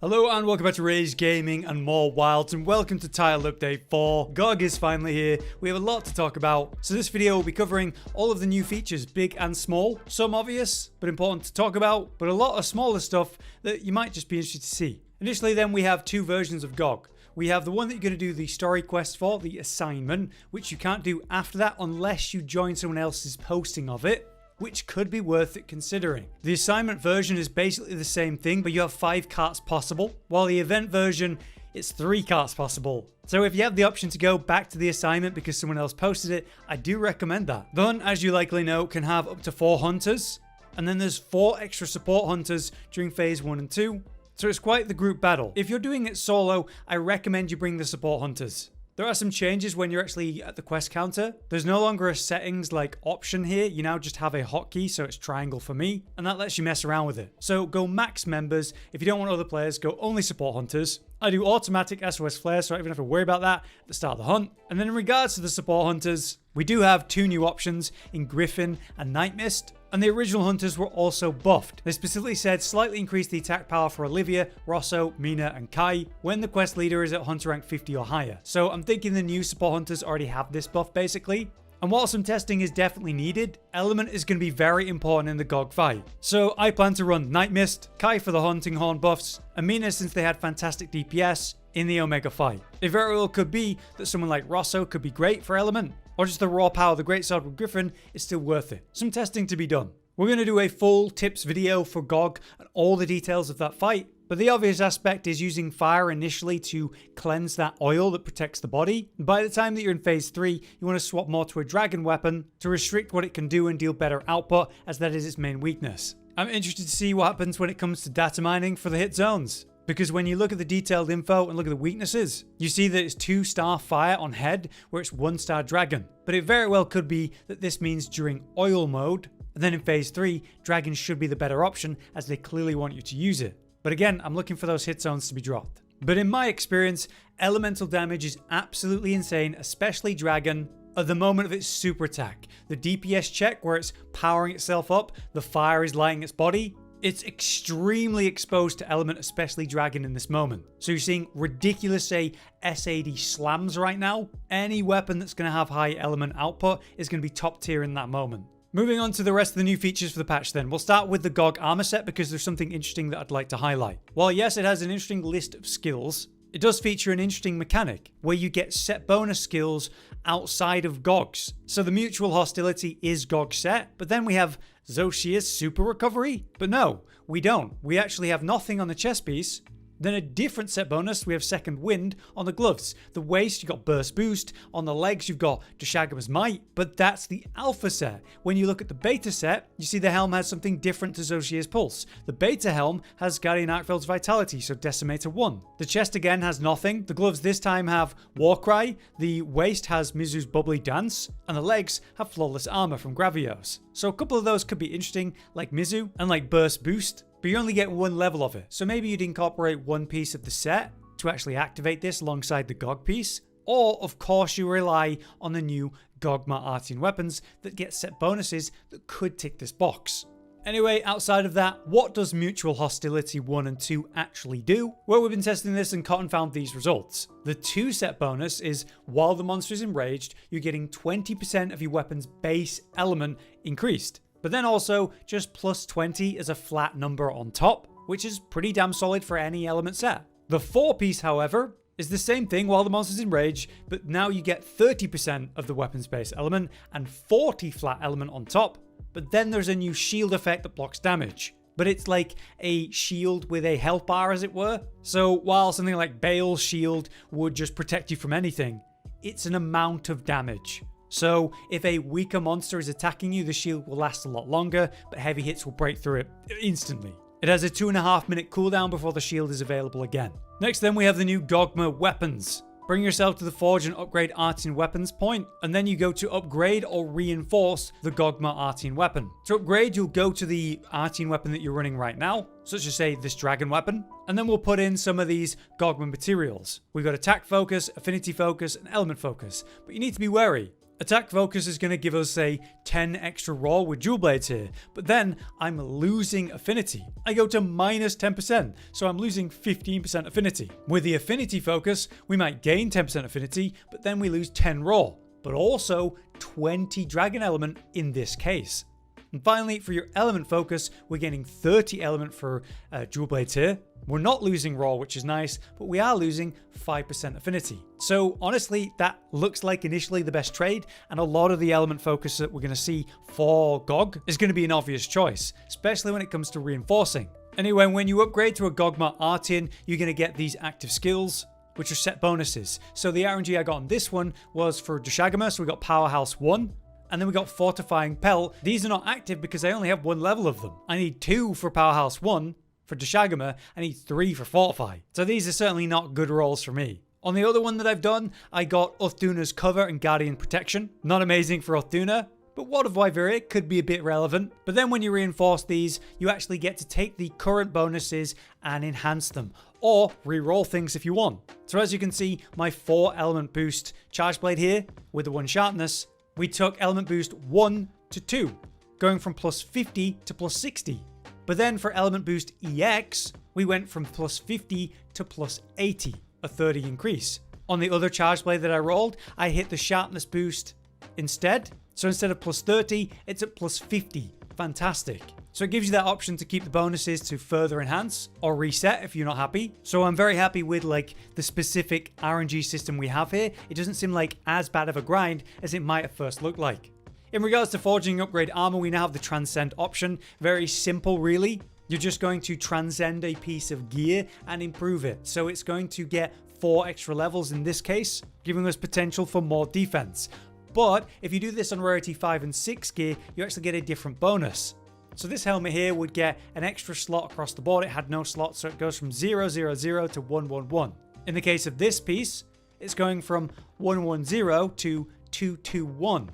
Hello and welcome back to Rage Gaming and more Wilds, and welcome to Title Update 4. GOG is finally here. We have a lot to talk about. So this video will be covering all of the new features, big and small. Some obvious, but important to talk about, but a lot of smaller stuff that you might just be interested to see. Initially then, we have two versions of GOG. We have the one that you're going to do the story quest for, the assignment, which you can't do after that unless you join someone else's posting of it, which could be worth it considering. The assignment version is basically the same thing, but you have 5 carts possible, while the event version, it's 3 carts possible. So if you have the option to go back to the assignment because someone else posted it, I do recommend that. The hunt, as you likely know, can have up to 4 hunters, and then there's 4 extra support hunters during phase 1 and 2, so it's quite the group battle. If you're doing it solo, I recommend you bring the support hunters. There are some changes when you're actually at the quest counter. There's no longer a settings like option here. You now just have a hotkey, so it's triangle for me, and that lets you mess around with it. So go max members. If you don't want other players, go only support hunters. I do automatic SOS flares, so I don't even have to worry about that at the start of the hunt. And then in regards to the support hunters, we do have 2 new options in Griffin and Night Mist. And the original hunters were also buffed. They specifically said slightly increase the attack power for Olivia, Rosso, Mina, and Kai when the quest leader is at hunter rank 50 or higher. So I'm thinking the new support hunters already have this buff basically. And while some testing is definitely needed, element is going to be very important in the GOG fight. So I plan to run Night Mist, Kai for the hunting horn buffs, and Mina since they had fantastic DPS in the Omega fight. It very well could be that someone like Rosso could be great for element, or just the raw power of the greatsword with Griffin is still worth it. Some testing to be done. We're going to do a full tips video for GOG and all the details of that fight, but the obvious aspect is using fire initially to cleanse that oil that protects the body. By the time that you're in phase 3, you want to swap more to a dragon weapon to restrict what it can do and deal better output, as that is its main weakness. I'm interested to see what happens when it comes to data mining for the hit zones. Because when you look at the detailed info and look at the weaknesses, you see that it's 2-star fire on head, where it's 1-star dragon. But it very well could be that this means during oil mode, and then in phase 3, dragon should be the better option as they clearly want you to use it. But again, I'm looking for those hit zones to be dropped. But in my experience, elemental damage is absolutely insane, especially dragon, at the moment of its super attack. The DPS check where it's powering itself up, the fire is lighting its body. It's extremely exposed to element, especially dragon in this moment. So you're seeing ridiculous, SAD slams right now. Any weapon that's going to have high element output is going to be top tier in that moment. Moving on to the rest of the new features for the patch then. We'll start with the GOG armor set because there's something interesting that I'd like to highlight. While yes, it has an interesting list of skills, it does feature an interesting mechanic where you get set bonus skills outside of GOG's. So the mutual hostility is GOG set, but then we have Zoshia's super recovery? But no, we don't. We actually have nothing on the chest piece. Then a different set bonus, we have second wind on the gloves. The waist, you've got burst boost. On the legs, you've got Deshagama's might. But that's the alpha set. When you look at the beta set, you see the helm has something different to Zoshia's pulse. The beta helm has Guardian Arkveld's vitality, so Decimator 1. The chest again has nothing. The gloves this time have Warcry. The waist has Mizu's bubbly dance. And the legs have flawless armor from Gogmazios. So a couple of those could be interesting, like Mizu and like burst boost. But you only get 1 level of it. So maybe you'd incorporate 1 piece of the set to actually activate this alongside the GOG piece. Or, of course, you rely on the new Gogma artian weapons that get set bonuses that could tick this box. Anyway, outside of that, what does mutual hostility 1 and 2 actually do? Well, we've been testing this and Cotton found these results. The 2 set bonus is while the monster is enraged, you're getting 20% of your weapon's base element increased. But then also just plus 20 as a flat number on top, which is pretty damn solid for any element set. The 4 piece, however, is the same thing while the monster's enraged, but now you get 30% of the weapon's base element and 40 flat element on top. But then there's a new shield effect that blocks damage. But it's like a shield with a health bar, as it were. So while something like Bale's shield would just protect you from anything, it's an amount of damage. So if a weaker monster is attacking you, the shield will last a lot longer, but heavy hits will break through it instantly. It has a 2.5 minute cooldown before the shield is available again. Next then we have the new Gogma weapons. Bring yourself to the forge and upgrade artian weapons point, and then you go to upgrade or reinforce the Gogma artian weapon. To upgrade, you'll go to the artian weapon that you're running right now, such as say this dragon weapon, and then we'll put in some of these Gogma materials. We've got attack focus, affinity focus, and element focus, but you need to be wary. Attack focus is going to give us, say, 10 extra raw with dual blades here, but then I'm losing affinity. I go to minus 10%, so I'm losing 15% affinity. With the affinity focus, we might gain 10% affinity, but then we lose 10 raw, but also 20 dragon element in this case. And finally, for your element focus, we're getting 30 element for dual blades here. We're not losing raw, which is nice, but we are losing 5% affinity. So honestly, that looks like initially the best trade, and a lot of the element focus that we're going to see for GOG is going to be an obvious choice, especially when it comes to reinforcing. Anyway, when you upgrade to a Gogma artian, you're going to get these active skills, which are set bonuses. So the RNG I got on this one was for Dashagama, so we got Powerhouse 1. And then we got Fortifying Pelt. These are not active because I only have 1 level of them. I need 2 for Powerhouse 1. For Dashagama, I need 3 for Fortify. So these are certainly not good rolls for me. On the other one that I've done, I got Uthduna's Cover and Guardian Protection. Not amazing for Uthdduna, but Ward of Wyveria could be a bit relevant. But then when you reinforce these, you actually get to take the current bonuses and enhance them, or re-roll things if you want. So as you can see, my 4 element boost Charge Blade here, with the 1 sharpness, we took element boost 1 to 2, going from plus 50 to plus 60. But then for element boost EX, we went from plus 50 to plus 80, a 30 increase. On the other charge blade that I rolled, I hit the sharpness boost instead. So instead of plus 30, it's at plus 50. Fantastic. So it gives you that option to keep the bonuses to further enhance or reset if you're not happy. So I'm very happy with like the specific RNG system we have here. It doesn't seem like as bad of a grind as it might at first look like. In regards to forging upgrade armor, we now have the transcend option. Very simple, really. You're just going to transcend a piece of gear and improve it. So it's going to get 4 extra levels in this case, giving us potential for more defense. But if you do this on rarity 5 and 6 gear, you actually get a different bonus. So this helmet here would get an extra slot across the board. It had no slot, so it goes from 000 to 111. In the case of this piece, it's going from 110 to 221.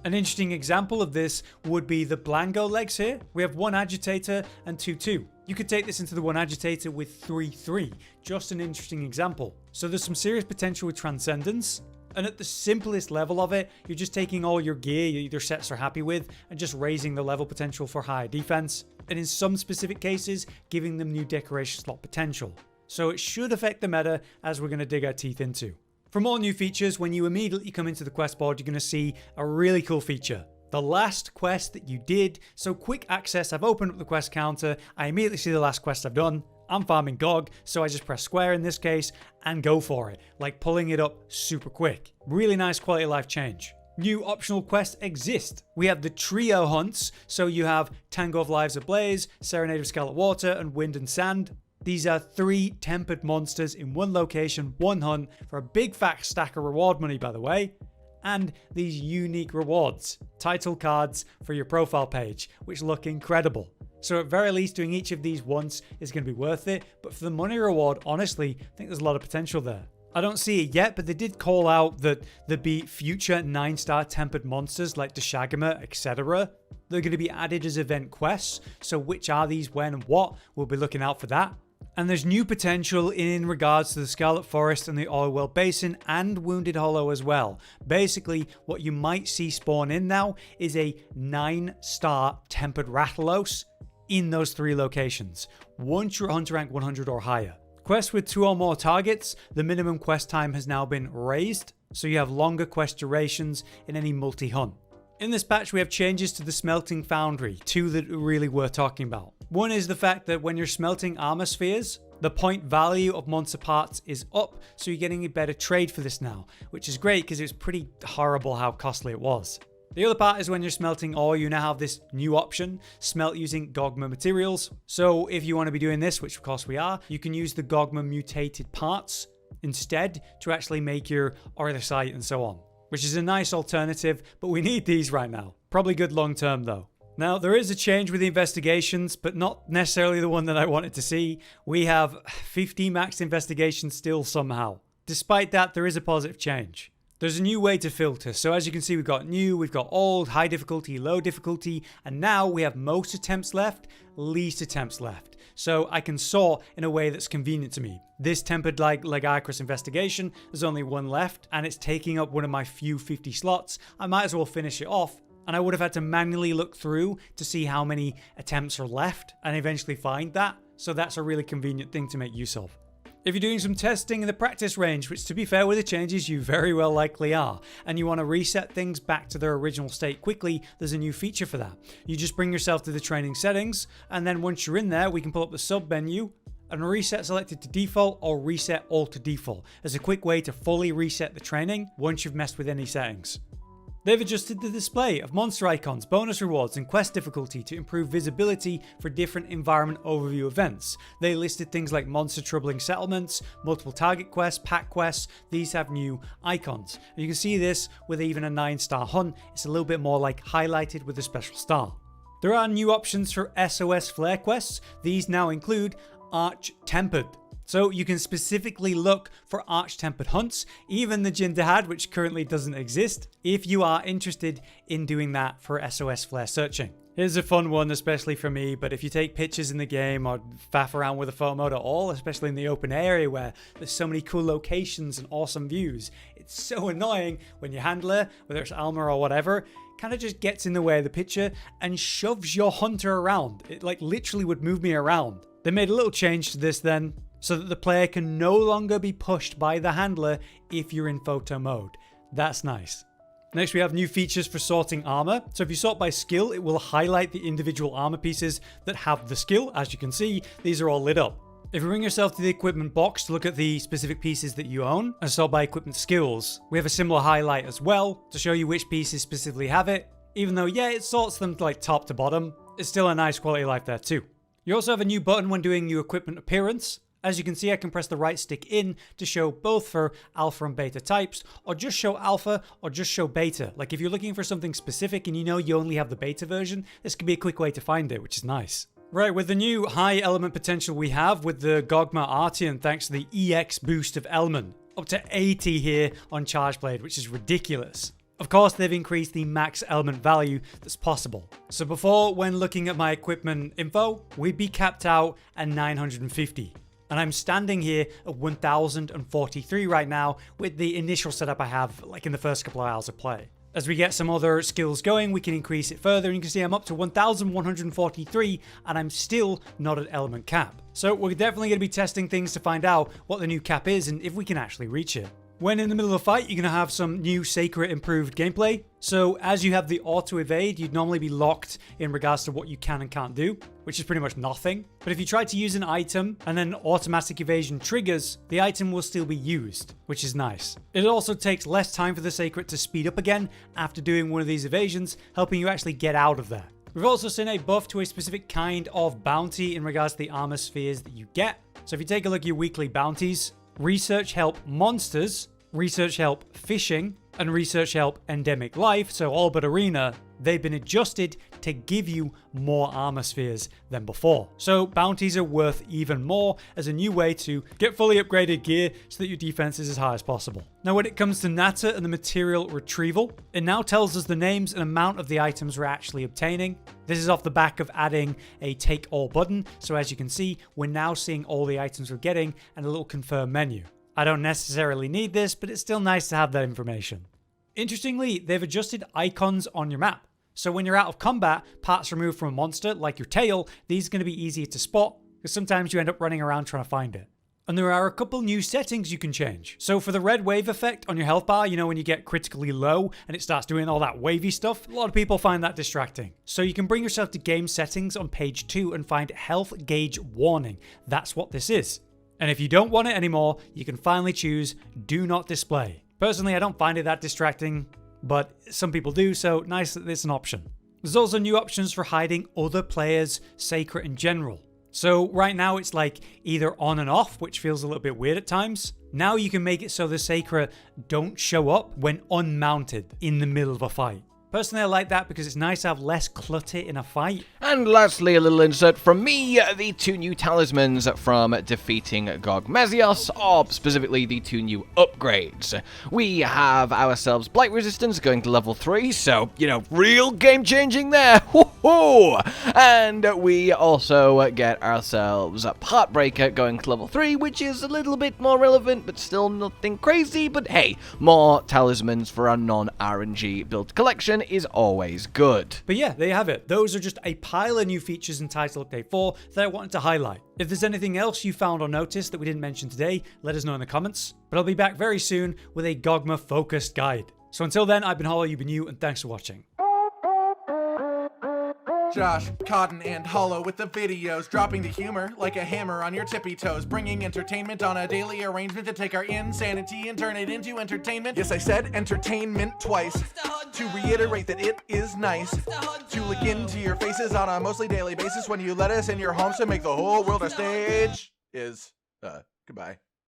An interesting example of this would be the Blango legs here. We have 1 agitator and 2-2. You could take this into the 1 agitator with 3-3. Just an interesting example. So there's some serious potential with transcendence. And at the simplest level of it, you're just taking all your gear your sets are happy with and just raising the level potential for higher defense. And in some specific cases, giving them new decoration slot potential. So it should affect the meta as we're going to dig our teeth into. For more new features, when you immediately come into the quest board, you're going to see a really cool feature. The last quest that you did. So quick access, I've opened up the quest counter. I immediately see the last quest I've done. I'm farming GOG, so I just press square in this case and go for it. Like pulling it up super quick. Really nice quality of life change. New optional quests exist. We have the trio hunts. So you have Tango of Lives Ablaze, Serenade of Scarlet Water, and Wind and Sand. These are 3 tempered monsters in 1 location, 1 hunt, for a big fat stack of reward money, by the way. And these unique rewards, title cards for your profile page, which look incredible. So at very least, doing each of these once is going to be worth it. But for the money reward, honestly, I think there's a lot of potential there. I don't see it yet, but they did call out that there'd be future 9-star tempered monsters like Dashagama, etc. They're going to be added as event quests. So which are these, when, and what? We'll be looking out for that. And there's new potential in regards to the Scarlet Forest and the Oilwell Basin and Wounded Hollow as well. Basically, what you might see spawn in now is a 9-star Tempered Rathalos in those 3 locations, once you're hunter rank 100 or higher. Quests with 2 or more targets, the minimum quest time has now been raised, so you have longer quest durations in any multi-hunt. In this patch, we have changes to the smelting foundry, 2 that are really worth talking about. One is the fact that when you're smelting armor spheres, the point value of monster parts is up, so you're getting a better trade for this now, which is great because it was pretty horrible how costly it was. The other part is when you're smelting ore, you now have this new option, smelt using Gogma materials. So if you want to be doing this, which of course we are, you can use the Gogma mutated parts instead to actually make your auricite and so on, which is a nice alternative, but we need these right now. Probably good long term though. Now, there is a change with the investigations, but not necessarily the one that I wanted to see. We have 50 max investigations still somehow. Despite that, there is a positive change. There's a new way to filter. So as you can see, we've got new, we've got old, high difficulty, low difficulty, and now we have most attempts left, least attempts left. so I can sort in a way that's convenient to me. This tempered like Legiacrus investigation, there's only one left, and it's taking up one of my few 50 slots. I might as well finish it off, and I would have had to manually look through to see how many attempts are left, and eventually find that, so that's a really convenient thing to make use of. If you're doing some testing in the practice range, which to be fair with the changes you very well likely are, and you want to reset things back to their original state quickly, there's a new feature for that. You just bring yourself to the training settings, and then once you're in there, we can pull up the sub menu and reset selected to default or reset all to default as a quick way to fully reset the training once you've messed with any settings. They've adjusted the display of monster icons, bonus rewards, and quest difficulty to improve visibility for different environment overview events. They listed things like monster troubling settlements, multiple target quests, pack quests. These have new icons. And you can see this with even a 9-star hunt. It's a little bit more like highlighted with a special star. There are new options for SOS flare quests. These now include arch-tempered. So you can specifically look for arch-tempered hunts, even the Jin dahaad, which currently doesn't exist, if you are interested in doing that for SOS flare searching. Here's a fun one, especially for me, but if you take pictures in the game or faff around with a photo mode at all, especially in the open area where there's so many cool locations and awesome views, it's so annoying when your handler, whether it's Alma or whatever, kind of just gets in the way of the picture and shoves your hunter around. It like literally would move me around. They made a little change to this then, so that the player can no longer be pushed by the handler if you're in photo mode. That's nice. Next we have new features for sorting armor. So if you sort by skill, it will highlight the individual armor pieces that have the skill. As you can see, these are all lit up. If you bring yourself to the equipment box to look at the specific pieces that you own and sort by equipment skills, we have a similar highlight as well to show you which pieces specifically have it. Even though, yeah, it sorts them like top to bottom, it's still a nice quality of life there too. You also have a new button when doing new equipment appearance. As you can see, I can press the right stick in to show both for alpha and beta types, or just show alpha or just show beta. Like if you're looking for something specific and you know you only have the beta version, this can be a quick way to find it, which is nice. Right, with the new high element potential we have with the Gogma artian, thanks to the EX boost of element, up to 80 here on Charge Blade, which is ridiculous. Of course, they've increased the max element value that's possible. So before, when looking at my equipment info, we'd be capped out at 950. And I'm standing here at 1043 right now with the initial setup I have like in the first couple of hours of play. As we get some other skills going, we can increase it further, and you can see I'm up to 1143 and I'm still not at element cap. So we're definitely going to be testing things to find out what the new cap is and if we can actually reach it. When in the middle of a fight, you're going to have some new sacred improved gameplay. So as you have the auto evade, you'd normally be locked in regards to what you can and can't do, which is pretty much nothing. But if you try to use an item and then automatic evasion triggers, the item will still be used, which is nice. It also takes less time for the sacred to speed up again after doing one of these evasions, helping you actually get out of there. We've also seen a buff to a specific kind of bounty in regards to the armor spheres that you get. So if you take a look at your weekly bounties, research help monsters, research help fishing, and research help endemic life, so all but arena, they've been adjusted to give you more armor spheres than before. So bounties are worth even more as a new way to get fully upgraded gear so that your defense is as high as possible. Now when it comes to Nata and the material retrieval, it now tells us the names and amount of the items we're actually obtaining. This is off the back of adding a take all button, so as you can see, we're now seeing all the items we're getting and a little confirm menu. I don't necessarily need this, but it's still nice to have that information. Interestingly, they've adjusted icons on your map. So when you're out of combat, parts removed from a monster, like your tail, these are going to be easier to spot, because sometimes you end up running around trying to find it. And there are a couple new settings you can change. So for the red wave effect on your health bar, you know when you get critically low and it starts doing all that wavy stuff, a lot of people find that distracting. So you can bring yourself to game settings on page 2 and find health gauge warning. That's what this is. And if you don't want it anymore, you can finally choose do not display. Personally, I don't find it that distracting, but some people do, so nice that it's an option. There's also new options for hiding other players' sacred in general. So right now it's like either on and off, which feels a little bit weird at times. Now you can make it so the sacred don't show up when unmounted in the middle of a fight. Personally, I like that because it's nice to have less clutter in a fight. And lastly, a little insert from me, the 2 new talismans from defeating Gogmazios, or specifically the 2 new upgrades. We have ourselves Blight Resistance going to level 3, so, you know, real game changing there, woohoo! And we also get ourselves Heartbreaker going to level 3, which is a little bit more relevant, but still nothing crazy, but hey, more talismans for our non-RNG build collection is always good. But yeah, there you have it. Those are just a pile of new features in Title Update 4 that I wanted to highlight. If there's anything else you found or noticed that we didn't mention today, let us know in the comments. But I'll be back very soon with a Gogma focused guide. So until then, I've been Hollow, you've been you, and thanks for watching. Josh, Cotton, and Hollow with the videos, dropping the humor like a hammer on your tippy toes, bringing entertainment on a daily arrangement to take our insanity and turn it into entertainment. Yes, I said entertainment twice, to reiterate that it is nice to look into your faces on a mostly daily basis when you let us in your homes to make the whole world a stage. Goodbye.